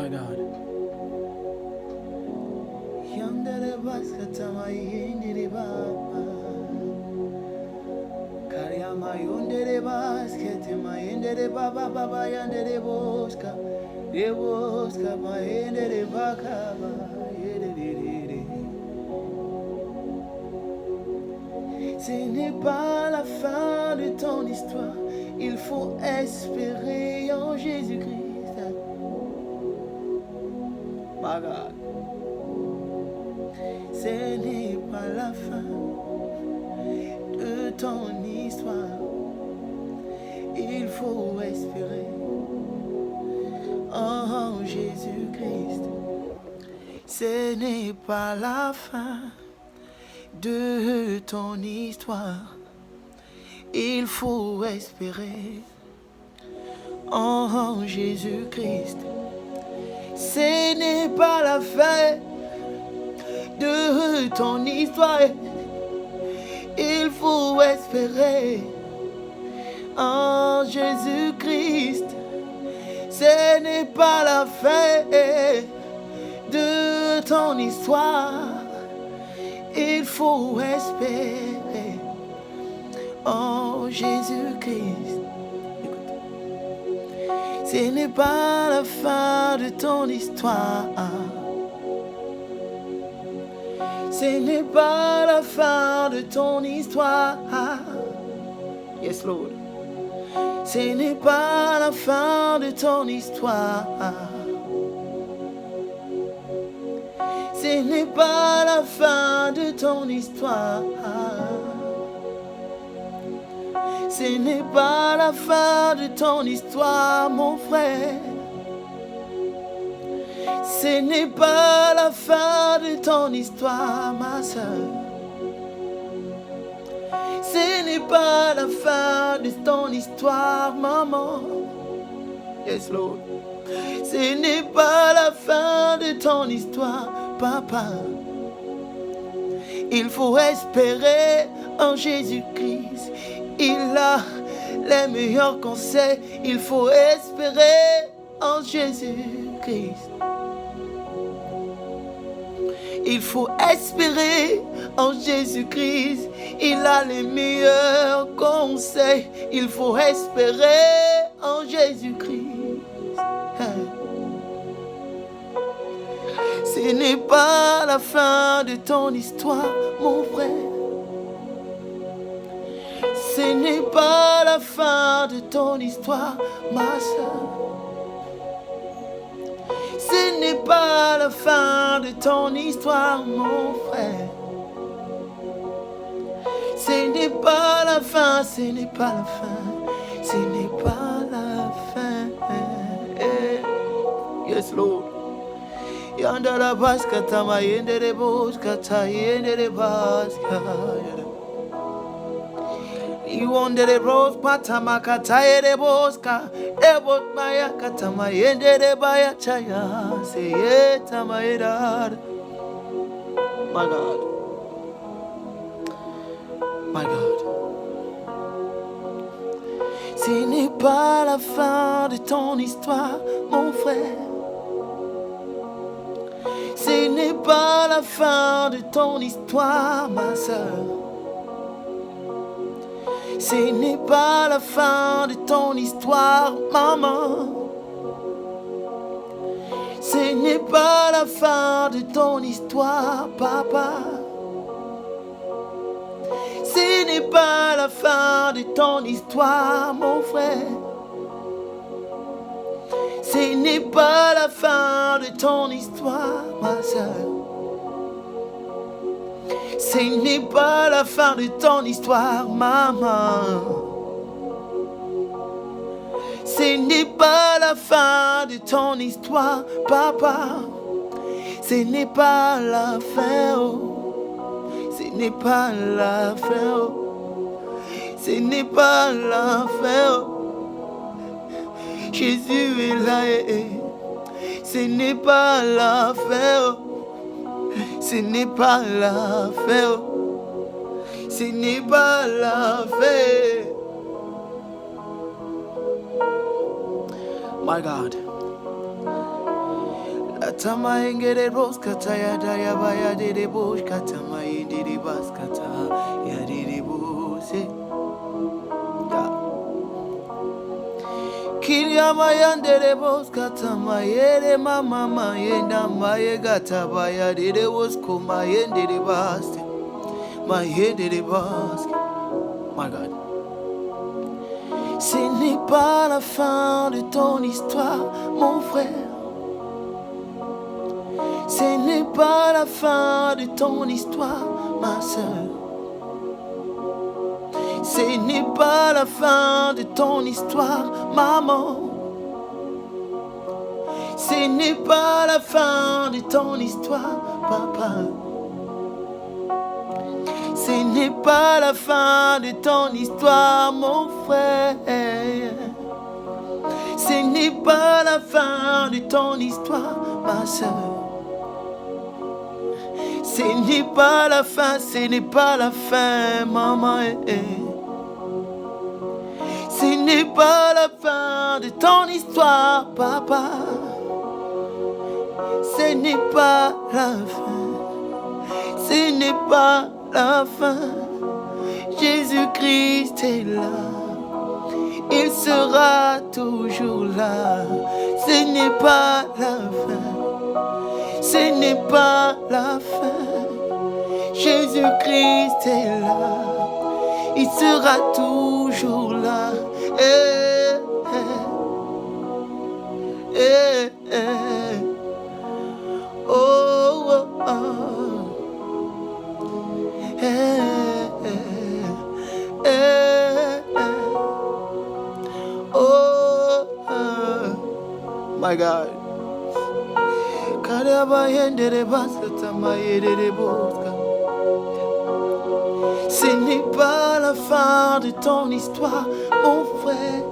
My God. Yandere baskatama yendere baba. Karyama yondere basketema yendere baba baba yandere boska. Yeboska ma yendere bakaba yendere. Ce n'est pas la fin de ton histoire. Il faut espérer en Jésus-Christ. My God. Ce n'est pas la fin de ton histoire. Il faut espérer en Jésus-Christ. Ce n'est pas la fin de ton histoire. Il faut espérer en Jésus-Christ. Ce n'est pas la fin de ton histoire. Il faut espérer en Jésus-Christ. Ce n'est pas la fin de ton histoire. Il faut espérer en Jésus-Christ. Ce n'est pas la fin de ton histoire. Ce n'est pas la fin de ton histoire. Yes, Lord. Ce n'est pas la fin de ton histoire. Ce n'est pas la fin de ton histoire. Ce n'est pas la fin de ton histoire, mon frère. Ce n'est pas la fin de ton histoire, ma soeur. Ce n'est pas la fin de ton histoire, maman. Yes, Lord. Ce n'est pas la fin de ton histoire, papa. Il faut espérer en Jésus-Christ. Il a les meilleurs conseils. Il faut espérer en Jésus-Christ. Il faut espérer en Jésus-Christ. Il a les meilleurs conseils. Il faut espérer en Jésus-Christ. Ce n'est pas la fin de ton histoire, mon frère. Ce n'est pas la fin de ton histoire, ma soeur. Ce n'est pas la fin de ton histoire, mon frère. Ce n'est pas la fin, ce n'est pas la fin. Ce n'est pas la fin. Yes, Lord. Yandala baskata ma yendere boskata yendere baska. You wondere rose patama katayere boska. Ebot maya katama yendere baya chaya. Say yeta ma yedad. My God. My God. Ce n'est pas la fin de ton histoire, mon frère. Ce n'est pas la fin de ton histoire, ma soeur. Ce n'est pas la fin de ton histoire, maman. Ce n'est pas la fin de ton histoire, papa. Ce n'est pas la fin de ton histoire, mon frère. Ce n'est pas la fin de ton histoire, ma soeur. Ce n'est pas la fin de ton histoire, maman. Ce n'est pas la fin de ton histoire, papa. Ce n'est pas la fin, oh. Ce n'est pas la fin, oh. Ce n'est pas la fin, oh. Jésus est là, ce n'est pas la fin, oh. Ce n'est pas la fin, oh. Ce n'est pas la fin. My God. Katama engere ros kata ya da ya ba ya de de bosh katama indi de bas kata ya de de bose ya Kiria ma yande de bos katama yere mama ma yenda ma ye gata ba ya de de bos kuma yende de bas ma yende de bas my God. Ce n'est pas la fin de ton histoire, mon frère. Ce n'est pas la fin de ton histoire, ma soeur. Ce n'est pas la fin de ton histoire, maman. Ce n'est pas la fin de ton histoire, papa. Ce n'est pas la fin de ton histoire, mon frère. Ce n'est pas la fin de ton histoire, ma soeur. Ce n'est pas la fin, ce n'est pas la fin, maman. Ce n'est pas la fin de ton histoire, papa. Ce n'est pas la fin. Ce n'est pas la fin. Jésus-Christ est là. Il sera toujours là. Ce n'est pas la fin. Ce n'est pas la fin. Jésus-Christ est là. Il sera toujours là. Eh, eh, eh, eh. Oh, oh, oh. Eh, eh, eh, eh. Oh, my God. Ce n'est pas la fin de ton histoire, mon frère.